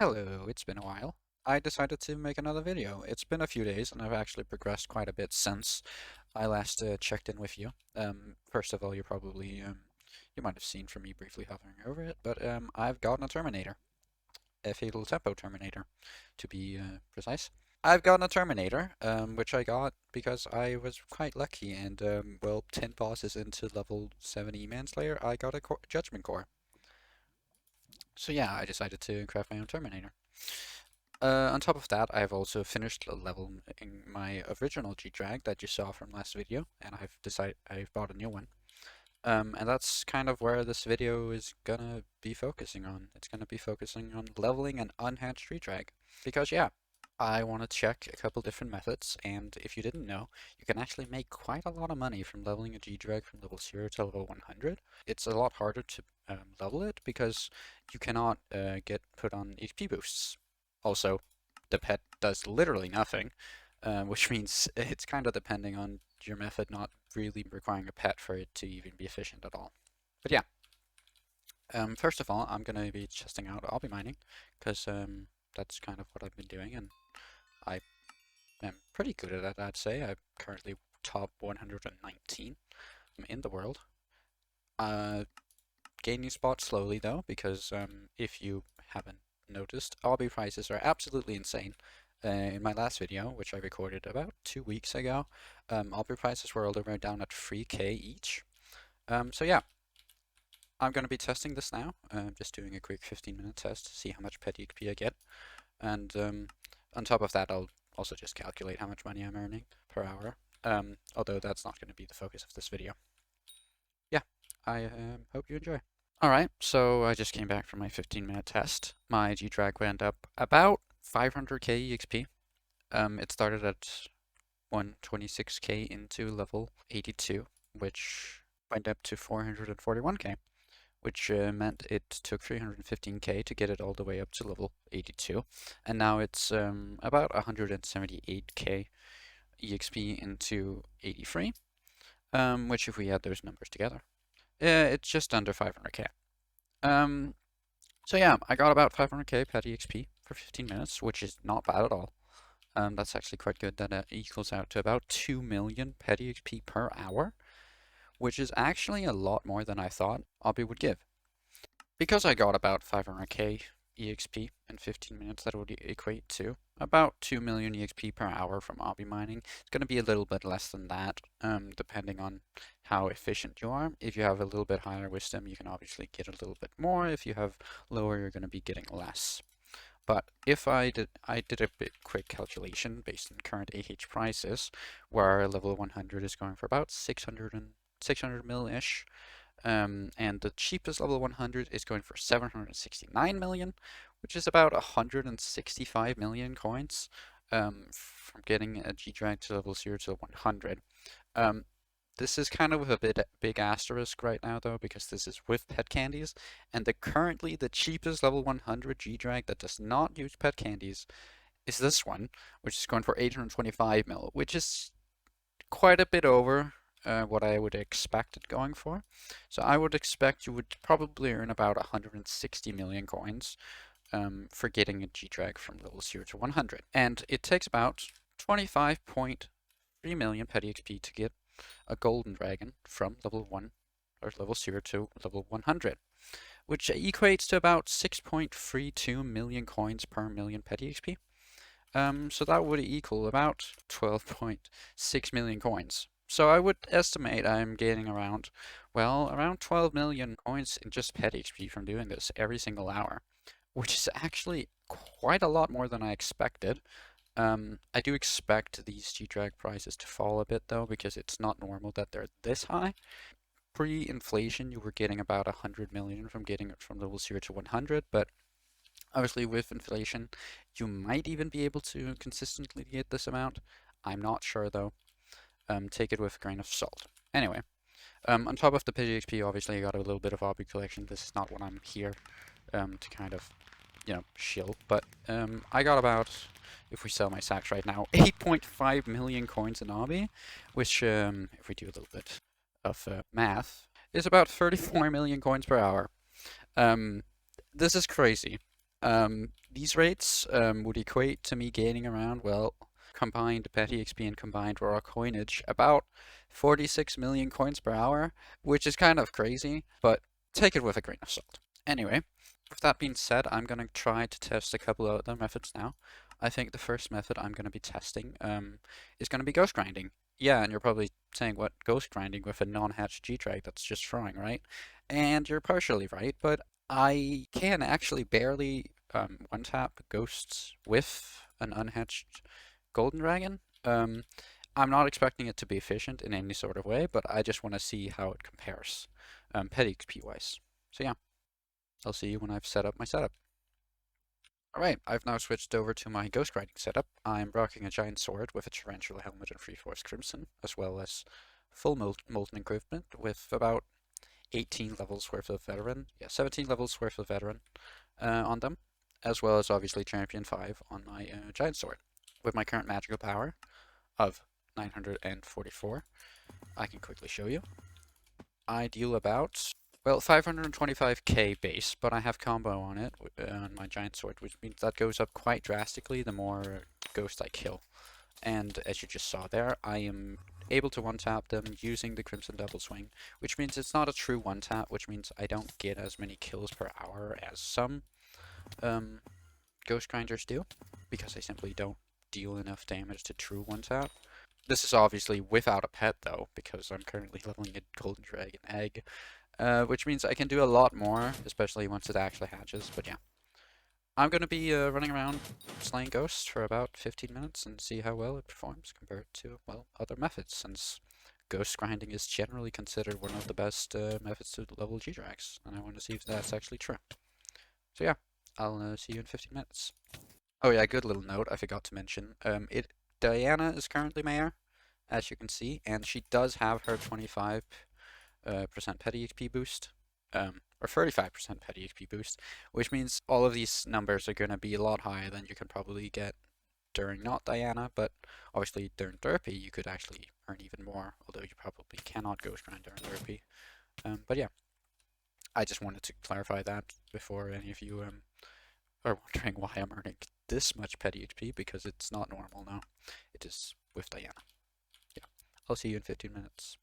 Hello, it's been a while. I decided to make another video. It's been a few days and I've actually progressed quite a bit since I last checked in with you. First of all, you might have seen from me briefly hovering over it, but I've gotten a Terminator, a Fatal Tempo Terminator, to be precise. I've gotten a Terminator, which I got because I was quite lucky and, well, 10 bosses into level 70 Manslayer, I got a Judgment Core. So yeah, I decided to craft my own Terminator. On top of that, I've also finished leveling my original G-Drag that you saw from last video, and I've bought a new one. And that's kind of where this video is gonna be focusing on. It's gonna be focusing on leveling an unhatched G-Drag. Because yeah, I want to check a couple different methods, and if you didn't know, you can actually make quite a lot of money from leveling a G-Drag from level 0 to level 100. It's a lot harder to level it because you cannot get put on HP boosts. Also, the pet does literally nothing, which means it's kind of depending on your method not really requiring a pet for it to even be efficient at all. But yeah, first of all, I'm going to be testing out obby mining, because that's kind of what I've been doing, and I am pretty good at it, I'd say. I'm currently top 119 in the world. Gaining spots slowly though, because if you haven't noticed, obby prices are absolutely insane. In my last video, which I recorded about 2 weeks ago, obby prices were all the way down at 3k each. So yeah, I'm going to be testing this now, just doing a quick 15-minute test to see how much petty XP I get. And on top of that, I'll also just calculate how much money I'm earning per hour, although that's not going to be the focus of this video. Yeah, I hope you enjoy. Alright, so I just came back from my 15-minute test. My G-Drag went up about 500k EXP. It started at 126k into level 82, which went up to 441k, which meant it took 315k to get it all the way up to level 82. And now it's about 178k EXP into 83, which if we add those numbers together, it's just under 500k. So yeah, I got about 500k petty XP for 15 minutes, which is not bad at all. That's actually quite good. That equals out to about 2 million petty XP per hour, which is actually a lot more than I thought Obby would give. Because I got about 500k EXP in 15 minutes, that would equate to about 2 million EXP per hour from obby mining. It's going to be a little bit less than that, depending on how efficient you are. If you have a little bit higher wisdom, you can obviously get a little bit more. If you have lower, you're going to be getting less. But if I did a bit quick calculation based on current AH prices, where level 100 is going for about 600 mil-ish, and the cheapest level 100 is going for 769 million, which is about 165 million coins from getting a G-Drag to level 0 to 100. This is kind of with a big asterisk right now though, because this is with pet candies, and currently the cheapest level 100 G-Drag that does not use pet candies is this one, which is going for 825 mil, which is quite a bit over what I would expect it going for. So I would expect you would probably earn about 160 million coins for getting a G-Drag from level 0 to 100. And it takes about 25.3 million petty XP to get a golden dragon from level 1 or level 0 to level 100, which equates to about 6.32 million coins per million petty XP. So that would equal about 12.6 million coins. So I would estimate I'm gaining around 12 million coins in just pet XP from doing this every single hour, which is actually quite a lot more than I expected. I do expect these G-Drag prices to fall a bit though, because it's not normal that they're this high. Pre-inflation, you were getting about 100 million from getting it from level 0 to 100, but obviously with inflation, you might even be able to consistently get this amount. I'm not sure though. Take it with a grain of salt. Anyway, on top of the petty XP, obviously I got a little bit of obby collection. This is not what I'm here to kind of, shill. But I got about, if we sell my sacks right now, 8.5 million coins in obby, which, if we do a little bit of math, is about 34 million coins per hour. This is crazy. These rates would equate to me gaining around, well, combined petty XP and combined raw coinage, about 46 million coins per hour, which is kind of crazy, but take it with a grain of salt. Anyway, with that being said, I'm going to try to test a couple of other methods now. I think the first method I'm going to be testing is going to be ghost grinding. Yeah, and you're probably saying, what, ghost grinding with a non-hatched G-Drag that's just throwing, right? And you're partially right, but I can actually barely one-tap ghosts with an unhatched golden dragon. I'm not expecting it to be efficient in any sort of way, but I just want to see how it compares petty XP wise. So yeah, I'll see you when I've set up my setup. Alright, I've now switched over to my ghost riding setup. I'm rocking a giant sword with a tarantula helmet and free force crimson, as well as full molten equipment with about 18 levels worth of veteran, 17 levels worth of veteran on them, as well as obviously champion 5 on my giant sword. With my current magical power of 944, I can quickly show you. I deal about, well, 525k base, but I have combo on it, on my giant sword, which means that goes up quite drastically the more ghosts I kill. And as you just saw there, I am able to one-tap them using the Crimson Double Swing, which means it's not a true one-tap, which means I don't get as many kills per hour as some Ghost Grinders do, because I simply don't deal enough damage to true one-tap. This is obviously without a pet, though, because I'm currently leveling a Golden Dragon Egg, which means I can do a lot more, especially once it actually hatches, but yeah. I'm going to be running around slaying ghosts for about 15 minutes and see how well it performs compared to, well, other methods, since ghost grinding is generally considered one of the best methods to level G-Drags, and I want to see if that's actually true. So yeah, I'll see you in 15 minutes. Oh yeah, good little note I forgot to mention. Diana is currently mayor, as you can see, and she does have her 25% petty XP boost, or 35% petty XP boost, which means all of these numbers are going to be a lot higher than you can probably get during not Diana, but obviously during Derpy you could actually earn even more, although you probably cannot ghost grind during Derpy. But yeah, I just wanted to clarify that before any of you are wondering why I'm earning this much petty HP, because it's not normal now. It is with Diana. Yeah, I'll see you in 15 minutes.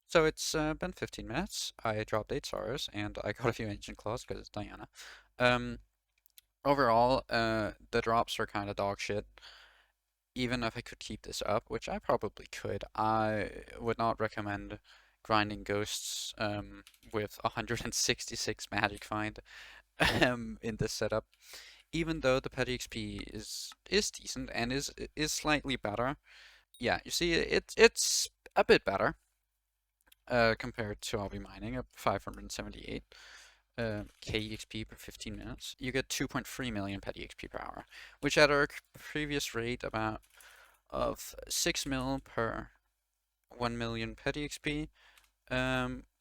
So it's been 15 minutes. I dropped 8 stars and I got a few ancient claws because it's Diana. Um, Overall, the drops are kind of dog shit. Even if I could keep this up, which I probably could, I would not recommend grinding ghosts with 166 magic find in this setup. Even though the petty XP is decent and is slightly better. Yeah, you see, it's a bit better compared to I'll be mining at 578 KEXP per 15 minutes. You get 2.3 million petty XP per hour, which at our previous rate about of 6 mil per 1 million petty XP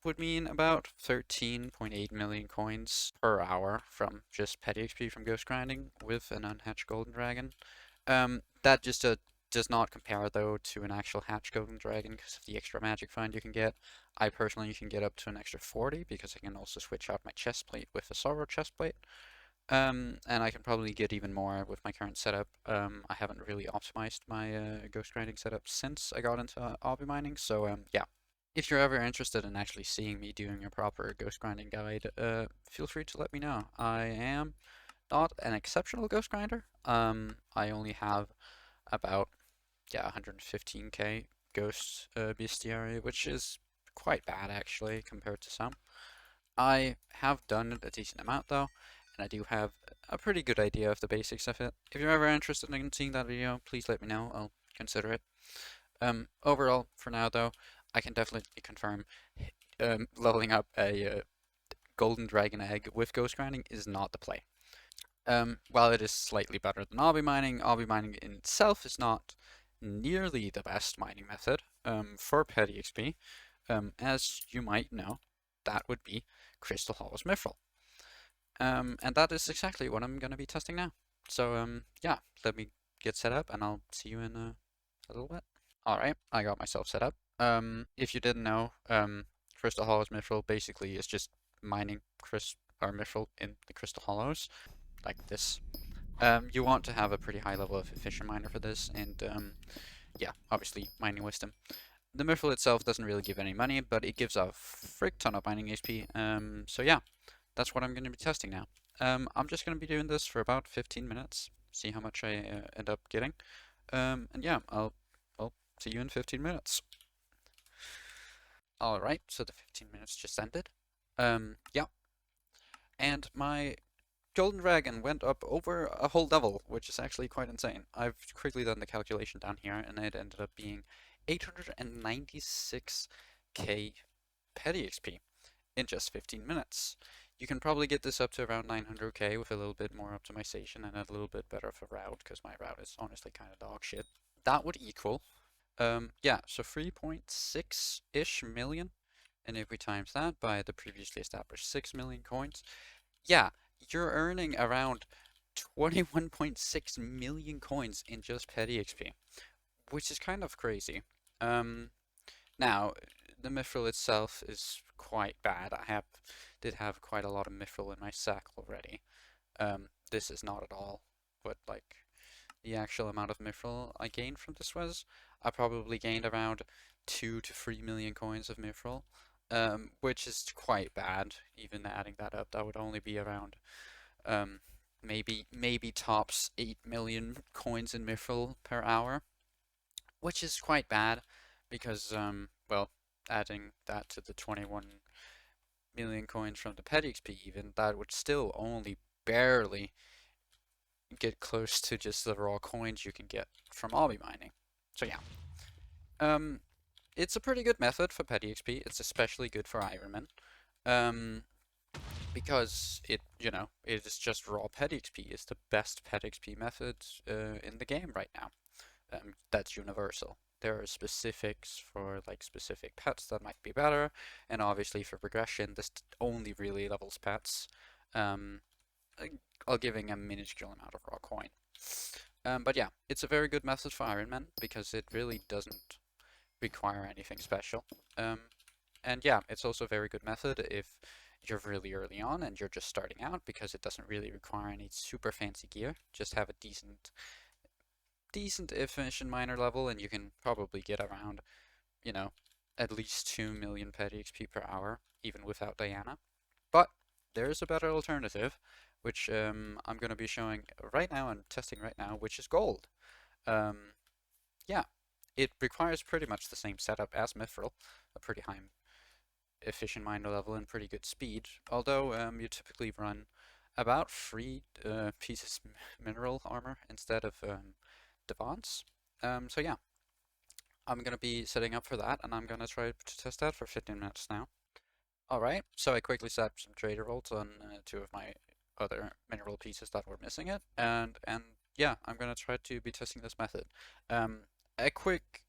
would mean about 13.8 million coins per hour from just petty XP from ghost grinding with an unhatched golden dragon. That just does not compare though to an actual hatched golden dragon because of the extra magic find you can get. I personally can get up to an extra 40 because I can also switch out my chest plate with a sorrow chest plate. And I can probably get even more with my current setup. I haven't really optimized my ghost grinding setup since I got into obby mining, so yeah. If you're ever interested in actually seeing me doing a proper ghost grinding guide, feel free to let me know. I am not an exceptional ghost grinder. I only have about 115k ghost bestiary, which is quite bad actually compared to some. I have done a decent amount though, and I do have a pretty good idea of the basics of it. If you're ever interested in seeing that video, please let me know. I'll consider it. Overall, for now though, I can definitely confirm leveling up a golden dragon egg with ghost grinding is not the play. While it is slightly better than obby mining in itself is not nearly the best mining method for petty XP. As you might know, that would be Crystal Hollow's Mithril. And that is exactly what I'm going to be testing now. So yeah, let me get set up and I'll see you in a little bit. Alright, I got myself set up. If you didn't know, Crystal Hollow's Mithril basically is just mining Mithril in the Crystal Hollows. like this. You want to have a pretty high level of efficient miner for this, and yeah, obviously mining wisdom. The Mithril itself doesn't really give any money, but it gives a frick ton of mining HP. So yeah, that's what I'm going to be testing now. I'm just going to be doing this for about 15 minutes, see how much I end up getting. And yeah, I'll see you in 15 minutes. Alright, so the 15 minutes just ended. Yeah, and my Golden Dragon went up over a whole level, which is actually quite insane. I've quickly done the calculation down here, and it ended up being 896k petty XP in just 15 minutes. You can probably get this up to around 900k with a little bit more optimization and a little bit better of a route, because my route is honestly kind of dog shit. That would equal, yeah, so 3.6-ish million, and if we times that by the previously established 6 million coins, yeah, you're earning around 21.6 million coins in just petty XP, which is kind of crazy. Now, the mithril itself is quite bad. Did have quite a lot of mithril in my sack already. This is not at all what like the actual amount of mithril I gained from this was. I probably gained around 2 to 3 million coins of mithril, which is quite bad. Even adding that up, that would only be around um, maybe tops 8 million coins in mithril per hour, which is quite bad because well, adding that to the 21 million coins from the petty XP, even that would still only barely get close to just the raw coins you can get from obby mining. So yeah, um, it's a pretty good method for petty XP. It's especially good for Ironman, because it is just raw petty XP. It's the best petty XP method in the game right now. That's universal. There are specifics for like specific pets that might be better, and obviously for progression, this only really levels pets. Um, I'll giving a minuscule amount of raw coin. But yeah, it's a very good method for Iron Man because it really doesn't require anything special. And yeah, it's also a very good method if you're really early on and you're just starting out because it doesn't really require any super fancy gear. Just have a decent efficient miner level and you can probably get around, you know, at least 2 million petty XP per hour, even without Diana. But there's a better alternative, which I'm going to be showing right now and testing right now, which is gold. Yeah, it requires pretty much the same setup as Mithril, a pretty high efficient miner level and pretty good speed, although you typically run about 3 pieces mineral armor instead of Devons. So yeah, I'm going to be setting up for that, and I'm going to try to test that for 15 minutes now. Alright, so I quickly set some trader rolls on 2 of my other mineral pieces that were missing it, and yeah, I'm gonna try to be testing this method. A quick,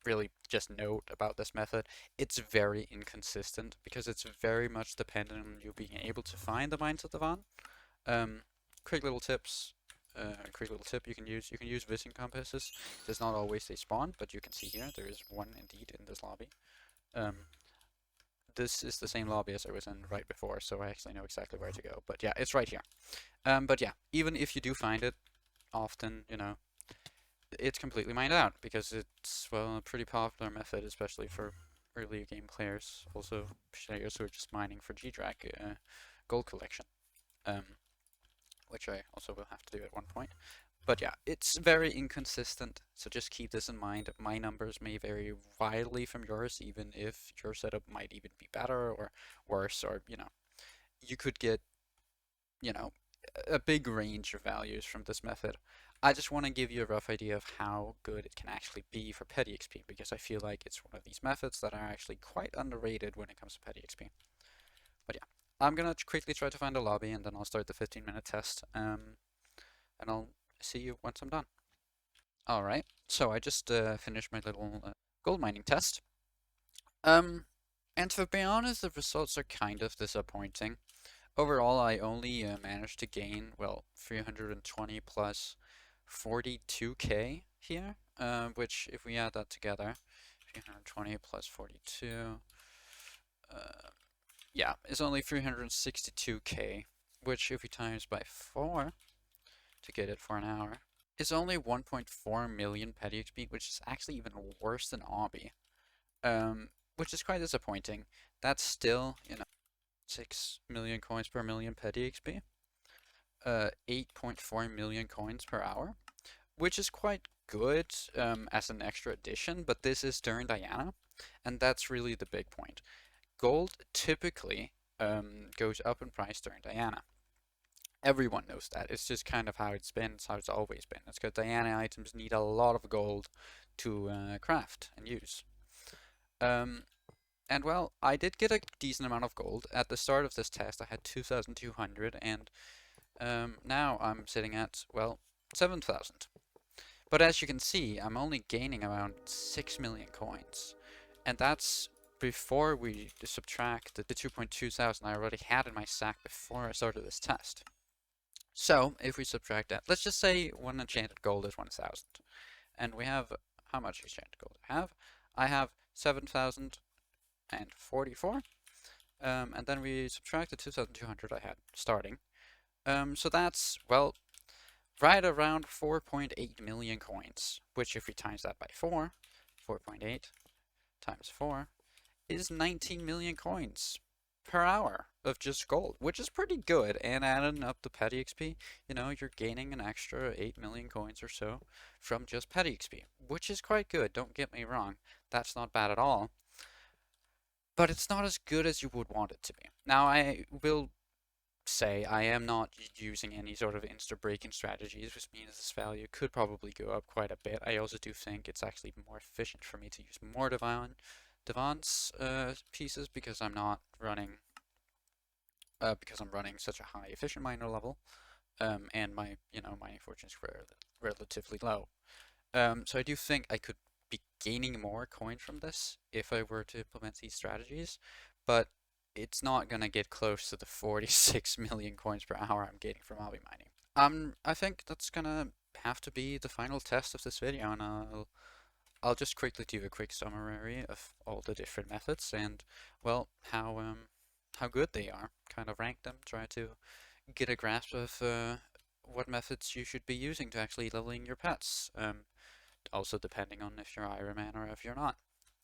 really just note about this method, it's very inconsistent because it's very much dependent on you being able to find the mines of the Van. Um, quick little tips. Quick little tip you can use vision compasses. Does not always they spawn, but you can see here there is one indeed in this lobby. This is the same lobby as I was in right before, so I actually know exactly where to go. But yeah, it's right here. But yeah, even if you do find it, often, it's completely mined out because it's, well, a pretty popular method, especially for early game players, also players who are just mining for G-Drag gold collection, um, which I also will have to do at one point. But yeah, it's very inconsistent, so just keep this in mind. My numbers may vary wildly from yours, even if your setup might even be better or worse, or, you could get, you know, a big range of values from this method. I just want to give you a rough idea of how good it can actually be for petty XP, because I feel like it's one of these methods that are actually quite underrated when it comes to petty XP. But yeah, I'm gonna quickly try to find a lobby, and then I'll start the 15-minute test, and I'll see you once I'm done. Alright, so I just finished my little gold mining test. And to be honest, the results are kind of disappointing. Overall, I only managed to gain, well, 320 plus 42k here, which if we add that together, 320 plus 42, yeah, is only 362k. which if we times by 4 to get it for an hour, is only 1.4 million petty XP, which is actually even worse than Obby. Which is quite disappointing. That's still, 6 million coins per million petty XP. 8.4 million coins per hour, which is quite good as an extra addition, but this is during Diana, and that's really the big point. Gold typically goes up in price during Diana. Everyone knows that. It's just kind of how it's been. It's how it's always been. It's because Diana items need a lot of gold to craft and use. Um, and well, I did get a decent amount of gold. At the start of this test, I had 2,200, and now I'm sitting at, well, 7,000. But as you can see, I'm only gaining around 6 million coins. And that's before we subtract the 2.2 thousand I already had in my sack before I started this test. So, if we subtract that, let's just say one enchanted gold is 1,000. And we have, how much enchanted gold I have? I have 7,044. And then we subtract the 2,200 I had starting. So that's, well, right around 4.8 million coins, which if we times that by 4, 4.8 times 4 is 19 million coins per hour of just gold, which is pretty good. And adding up the petty XP, you're gaining an extra 8 million coins or so from just petty XP, which is quite good. Don't get me wrong, that's not bad at all. But it's not as good as you would want it to be. Now, I will say I am not using any sort of insta-breaking strategies, which means this value could probably go up quite a bit. I also do think it's actually more efficient for me to use more Divan's pieces because I'm not running because I'm running such a high efficient miner level, and my mining fortune is relatively low. So I do think I could be gaining more coin from this if I were to implement these strategies, but it's not gonna get close to the 46 million coins per hour I'm getting from hobby mining. I think that's gonna have to be the final test of this video, and I'll just quickly do a quick summary of all the different methods and, well, how good they are. Kind of rank them, try to get a grasp of what methods you should be using to actually leveling your pets. Also depending on if you're Iron Man or if you're not.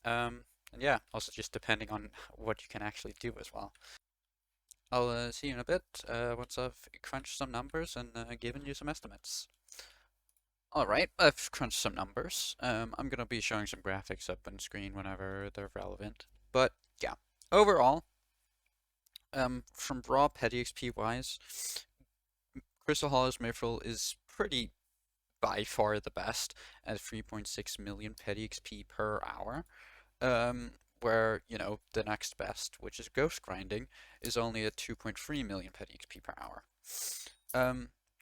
And yeah, also just depending on what you can actually do as well. I'll see you in a bit once I've crunched some numbers and given you some estimates. Alright, I've crunched some numbers. I'm going to be showing some graphics up on screen whenever they're relevant. But yeah, overall, from raw petty XP wise, Crystal Hollow's Mithril is pretty by far the best at 3.6 million petty XP per hour. Where, the next best, which is Ghost Grinding, is only at 2.3 million petty XP per hour.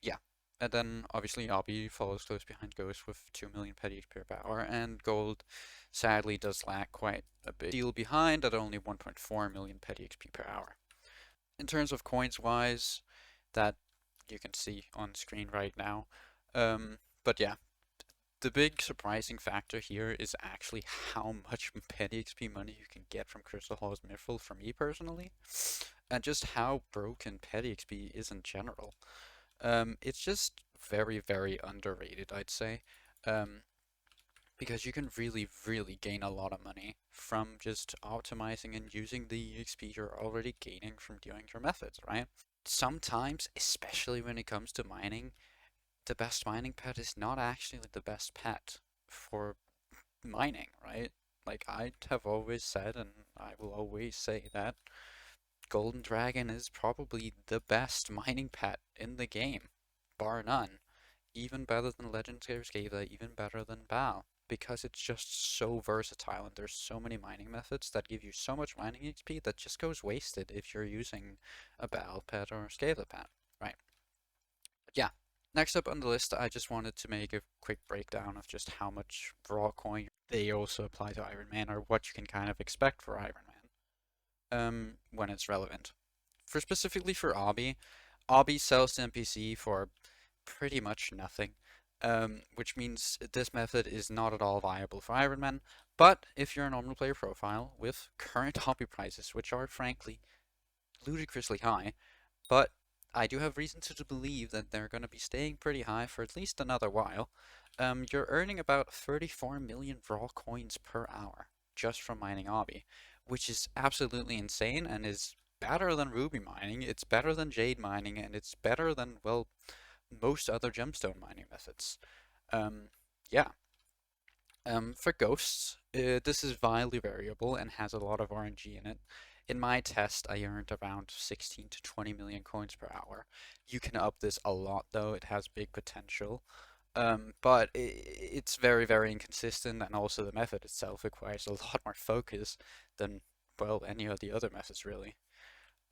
Yeah. And then, obviously, Obby follows close behind Ghost with 2 million petty XP per hour, and Gold, sadly, does lag quite a bit. Deal behind at only 1.4 million petty XP per hour. In terms of coins-wise, that you can see on screen right now. But yeah, the big surprising factor here is actually how much petty XP money you can get from Crystal Hall's Mithril for me personally, and just how broken petty XP is in general. It's just very, very underrated, I'd say, because you can really, really gain a lot of money from just optimizing and using the XP you're already gaining from doing your methods, right? Sometimes, especially when it comes to mining, the best mining pet is not actually the best pet for mining, right? Like I have always said, and I will always say that Golden Dragon is probably the best mining pet in the game, bar none. Even better than Legendary Scatha, even better than Bao, because it's just so versatile and there's so many mining methods that give you so much mining XP that just goes wasted if you're using a Bao pet or a Scatha pet, right? But yeah. Next up on the list, I just wanted to make a quick breakdown of just how much raw coin they also apply to Iron Man, or what you can kind of expect for Iron Man when it's relevant. Specifically for Obby, Obby sells to NPC for pretty much nothing, which means this method is not at all viable for Iron Man. But if you're a normal player profile with current hobby prices, which are frankly ludicrously high, but I do have reason to believe that they're going to be staying pretty high for at least another while. You're earning about 34 million raw coins per hour just from mining Obby, which is absolutely insane and is better than ruby mining, it's better than jade mining, and it's better than, well, most other gemstone mining methods. Um, yeah. For ghosts, this is wildly variable and has a lot of RNG in it. In my test, I earned around 16 to 20 million coins per hour. You can up this a lot though, it has big potential. But it's very, very inconsistent, and also the method itself requires a lot more focus than, well, any of the other methods really.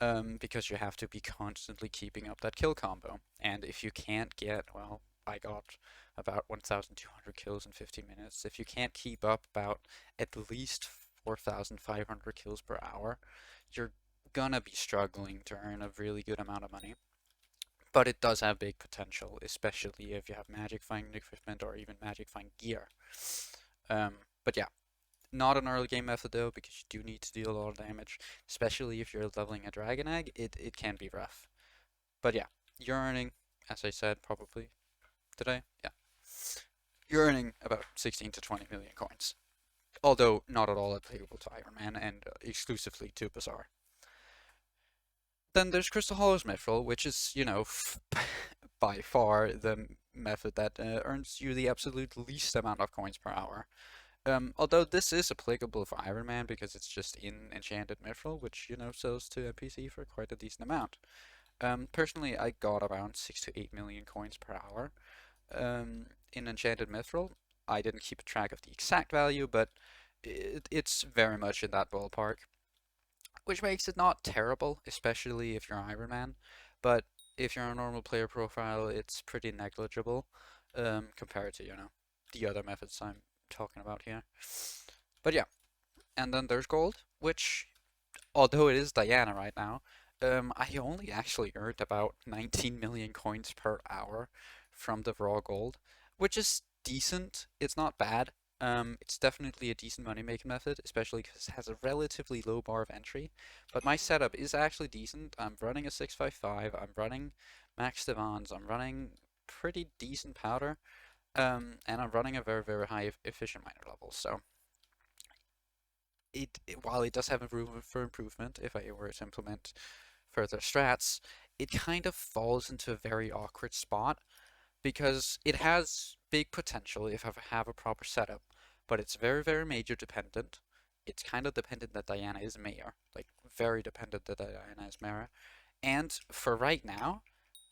Because you have to be constantly keeping up that kill combo. And if you can't get, well, I got about 1,200 kills in 15 minutes. If you can't keep up about at least 4,500 kills per hour, you're gonna be struggling to earn a really good amount of money. But it does have big potential, especially if you have magic find equipment or even magic find gear. But yeah, not an early game method though, because you do need to deal a lot of damage, especially if you're leveling a dragon egg, it can be rough. But yeah, you're earning, as I said, probably today, yeah, you're earning about 16 to 20 million coins. Although not at all applicable to Iron Man and exclusively to Bazaar. Then there's Crystal Hollow's Mithril, which is, by far the method that earns you the absolute least amount of coins per hour. Although this is applicable for Iron Man because it's just in Enchanted Mithril, which, sells to NPC for quite a decent amount. Personally, I got around 6 to 8 million coins per hour in Enchanted Mithril. I didn't keep track of the exact value, but it's very much in that ballpark, which makes it not terrible, especially if you're Iron Man. But if you're a normal player profile, it's pretty negligible compared to, the other methods I'm talking about here. But yeah, and then there's gold, which, although it is Diana right now, I only actually earned about 19 million coins per hour from the raw gold, which is decent. It's not bad. It's definitely a decent money making method, especially because it has a relatively low bar of entry. But my setup is actually decent. I'm running a 655. I'm running max divans. I'm running pretty decent powder. And I'm running a very, very high efficient miner level. So while it does have room for improvement, if I were to implement further strats, it kind of falls into a very awkward spot because it has big potential if I have a proper setup, but it's very, very major dependent. It's kind of dependent that Diana is mayor, like very dependent that Diana is mayor. And for right now,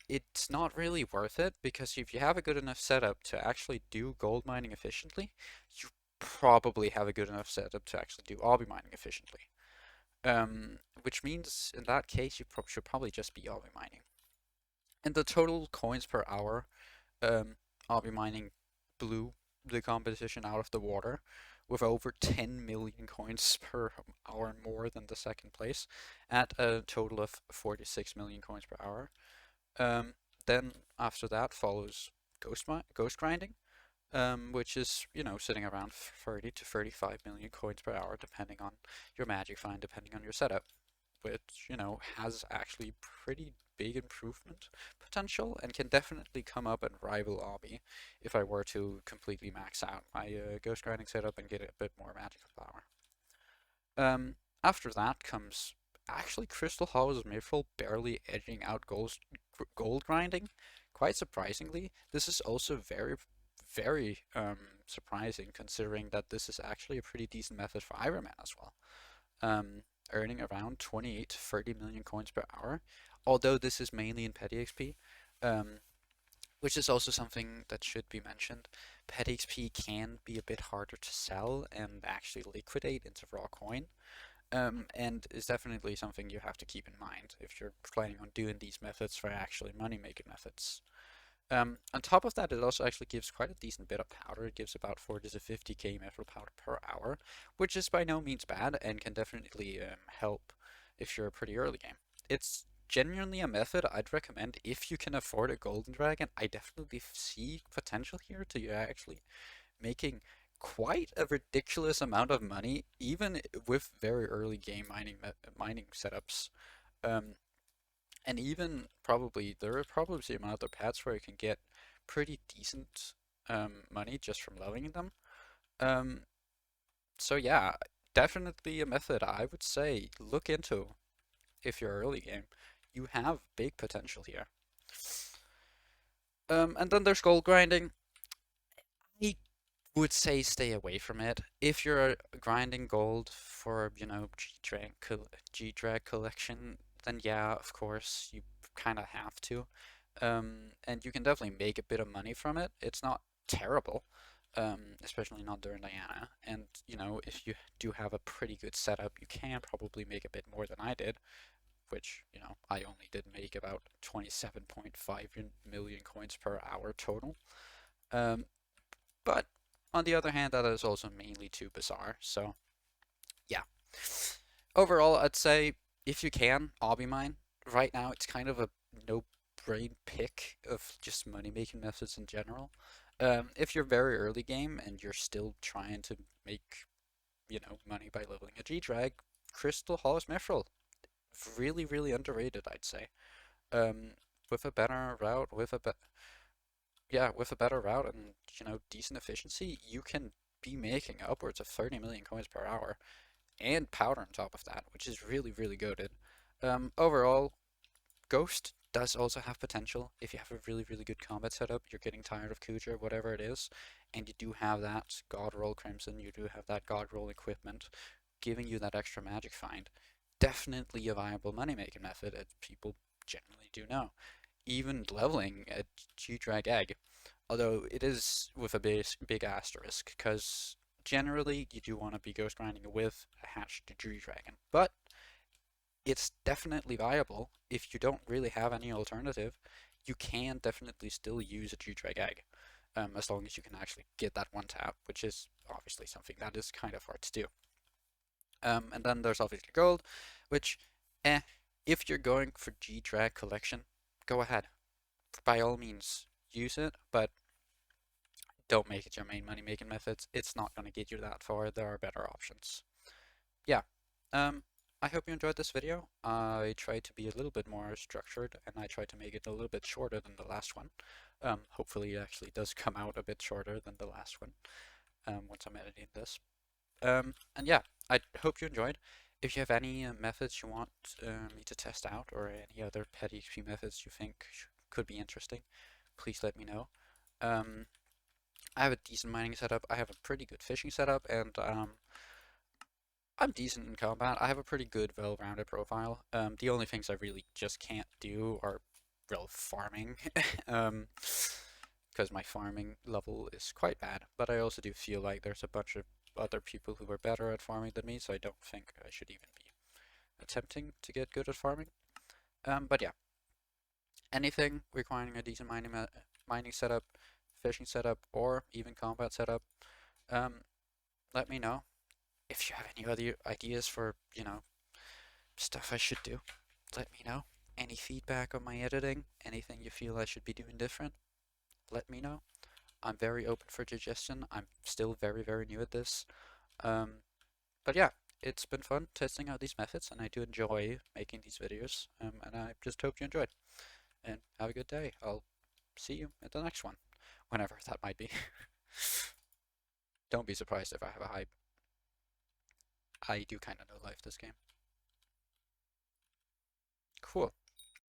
it's not really worth it because if you have a good enough setup to actually do gold mining efficiently, you probably have a good enough setup to actually do obby mining efficiently. Which means in that case you should probably just be obby mining. And the total coins per hour, obby mining blew the competition out of the water with over 10 million coins per hour more than the second place at a total of 46 million coins per hour. Then after that follows ghost grinding, which is, sitting around 30 to 35 million coins per hour, depending on your magic find, depending on your setup, which, has actually pretty big improvement potential and can definitely come up and rival Obby if I were to completely max out my ghost grinding setup and get a bit more magical power. After that comes actually Crystal Hollow's Mithril barely edging out gold grinding. Quite surprisingly, this is also very, very surprising considering that this is actually a pretty decent method for Iron Man as well. Earning around 28 to 30 million coins per hour, although this is mainly in petty XP, which is also something that should be mentioned. Petty XP can be a bit harder to sell and actually liquidate into raw coin. And is definitely something you have to keep in mind if you're planning on doing these methods for actually money-making methods. On top of that, it also actually gives quite a decent bit of powder. It gives about 40 to 50k metal powder per hour, which is by no means bad and can definitely help if you're a pretty early game. It's genuinely a method I'd recommend if you can afford a golden dragon. I definitely see potential here to actually making quite a ridiculous amount of money, even with very early game mining setups. Um, And even probably there are probably some other pets where you can get pretty decent money just from leveling them. Um, so yeah, definitely a method I would say look into if you're early game. You have big potential here. And then there's gold grinding. I would say stay away from it. If you're grinding gold for, G-Drag collection, then yeah, of course, you kind of have to. And you can definitely make a bit of money from it. It's not terrible, especially not during Diana. And, if you do have a pretty good setup, you can probably make a bit more than I did, which, I only did make about 27.5 million coins per hour total. Um, but on the other hand, that is also mainly too bizarre. So yeah. Overall, I'd say if you can, obby mine. Right now, it's kind of a no-brain pick of just money-making methods in general. If you're very early game and you're still trying to make, money by leveling a G-Drag, Crystal Hall's Mithril, really, really underrated, I'd say. Um, with a better route, with a better route and decent efficiency, you can be making upwards of 30 million coins per hour and powder on top of that, which is really really goated. Overall, Ghost does also have potential if you have a really really good combat setup. You're getting tired of Kuja, whatever it is, and you do have that God Roll Crimson, you do have that God Roll equipment, giving you that extra magic find. Definitely a viable money making method, as people generally do know. Even leveling a G-Drag egg, although it is with a big asterisk, because generally you do want to be ghost grinding with a hatched G-Dragon, but it's definitely viable if you don't really have any alternative. You can definitely still use a G-Drag egg, as long as you can actually get that one tap, which is obviously something that is kind of hard to do. And then there's obviously gold, which, if you're going for G-Drag collection, go ahead. By all means, use it, but don't make it your main money making methods. It's not going to get you that far. There are better options. Yeah. Um, I hope you enjoyed this video. I tried to be a little bit more structured and I tried to make it a little bit shorter than the last one. Hopefully it actually does come out a bit shorter than the last one, once I'm editing this. And yeah, I hope you enjoyed. If you have any methods you want me to test out or any other pet XP methods you think could be interesting, please let me know. Um, I have a decent mining setup. I have a pretty good fishing setup, and I'm decent in combat. I have a pretty good, well-rounded profile. The only things I really just can't do are real farming, um, because my farming level is quite bad. But I also do feel like there's a bunch of other people who are better at farming than me, so I don't think I should even be attempting to get good at farming. But yeah, anything requiring a decent mining setup, fishing setup, or even combat setup, um, let me know. If you have any other ideas for, stuff I should do, let me know. Any feedback on my editing, anything you feel I should be doing different, let me know. I'm very open for suggestion. I'm still very, very new at this. Um, but yeah, it's been fun testing out these methods, and I do enjoy making these videos. And I just hope you enjoyed. And have a good day. I'll see you at the next one, whenever that might be. Don't be surprised if I have a hype. I do kind of know life this game. Cool.